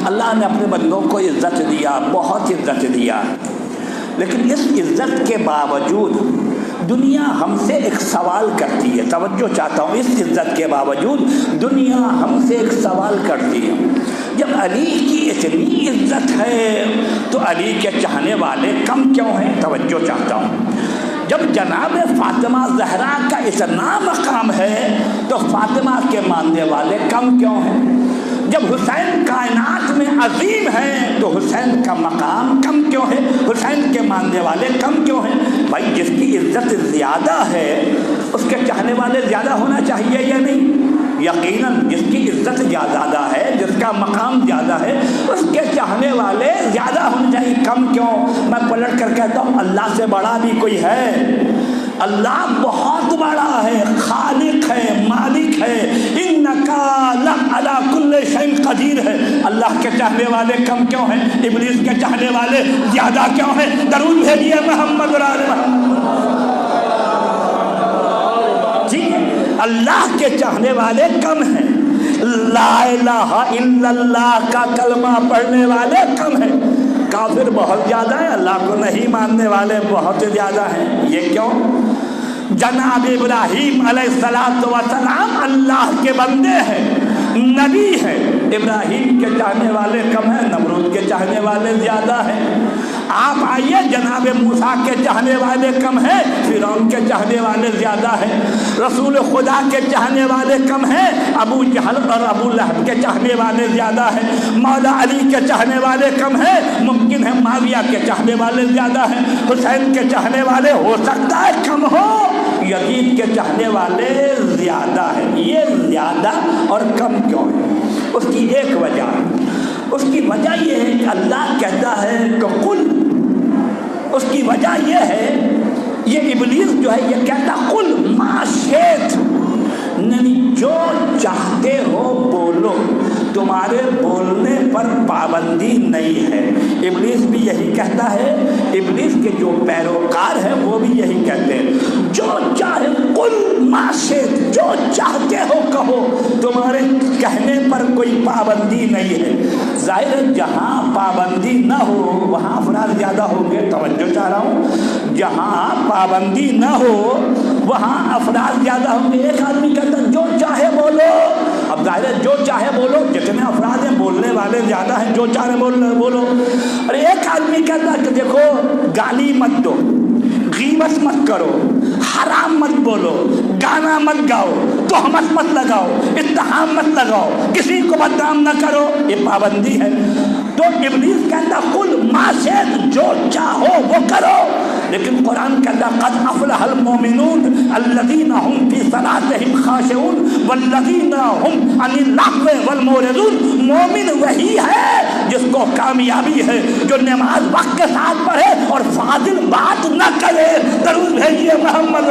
اللہ نے اپنے بندوں کو عزت دیا، بہت عزت دیا، لیکن اس عزت کے باوجود دنیا ہم سے ایک سوال کرتی ہے. توجہ چاہتا ہوں، اس عزت کے باوجود دنیا ہم سے ایک سوال کرتی ہے. جب علی کی اتنی عزت ہے تو علی کے چاہنے والے کم کیوں ہیں؟ توجہ چاہتا ہوں. جب جناب فاطمہ زہرا کا اتنا مقام ہے تو فاطمہ کے ماننے والے کم کیوں ہیں؟ جب حسین کائنات میں عظیم ہیں تو حسین کا مقام کم کیوں ہے؟ حسین کے ماننے والے کم کیوں ہیں؟ بھائی جس کی عزت زیادہ ہے اس کے چاہنے والے زیادہ ہونا چاہیے یا نہیں؟ یقیناً جس کی عزت زیادہ ہے، جس کا مقام زیادہ ہے، اس کے چاہنے والے زیادہ ہونے چاہیے، کم کیوں؟ میں پلٹ کر کہتا ہوں اللہ سے بڑا بھی کوئی ہے؟ اللہ بہت بڑا ہے، خالق ہے، مالک ہے، انکا لعلی کل شیء قدیر ہے. اللہ کے چاہنے والے کم کیوں ہیں؟ ابلیس کے چاہنے والے زیادہ کیوں ہیں؟ درود بھیجیے محمد اور آل محمد. اللہ کے چاہنے والے کم ہیں، لا الہ الا اللہ کا کلمہ پڑھنے والے کم ہیں. کافر بہت زیادہ ہیں، اللہ کو نہیں ماننے والے بہت زیادہ ہیں. یہ کیوں؟ جناب ابراہیم علیہ السلام اللہ کے بندے ہیں، نبی ہیں. ابراہیم کے چاہنے والے کم ہیں، نمرود کے چاہنے والے زیادہ ہیں. آپ آئیے، جناب موسیٰ کے چاہنے والے کم ہیں، فرعون کے چاہنے والے زیادہ ہیں. رسول خدا کے چاہنے والے کم ہیں، ابو جہل اور ابو لہب کے چاہنے والے زیادہ ہیں. مولا علی کے چاہنے والے کم ہیں، ممکن ہے معاویہ کے چاہنے والے زیادہ ہیں. حسین کے چاہنے والے ہو سکتا ہے کم ہو، یزید کے چاہنے والے زیادہ ہیں. یہ زیادہ اور کم کیوں ہے؟ اس کی ایک وجہ، اس کی وجہ یہ ہے کہ اللہ کہتا ہے کہ قل، اس کی وجہ یہ ہے، یہ ابلیس جو ہے یہ کہتا قل ما شئت، نہیں جو چاہتے ہو بولو، تمہارے بولنے پر پابندی نہیں ہے. ابلیس بھی یہی کہتا ہے، ابلیس کے جو پیروکار ہیں وہ بھی یہی کہتے ہیں جو چاہے قل ما شئت، جو چاہتے ہو کہو، تمہارے کہنے پر کوئی پابندی نہیں ہے. ظاہر ہے جہاں پابندی نہ ہو وہاں افراد زیادہ ہوں گے. توجہ چاہ رہا ہوں، جہاں پابندی نہ ہو وہاں افراد زیادہ ہوں گے. ایک آدمی کہتا ہے جو چاہے بولو، اب ظاہر ہے جو چاہے بولو، جتنے افراد ہیں بولنے والے زیادہ ہیں، جو چاہے بولو. اور ایک آدمی کہتا ہے کہ دیکھو گالی مت دو، غیبت مت کرو، حرام مت بولو، گانا مت گاؤ، تہمت مت لگاؤ، اتہام مت لگاؤ، کسی کو بدنام نہ کرو، یہ پابندی ہے. تو ابلیس کہتا قل ما شئت، جو چاہو وہ کرو. لیکن قرآن کہتا قد افلح المؤمنون الذین هم فی صلاتهم خاشعون والذین هم عن اللغو والمعرضون. مومن وہی ہے جس کو کامیابی ہے جو نماز وقت کے ساتھ پڑھے اور فاضل بات نہ کرے. درود بھیجیے محمد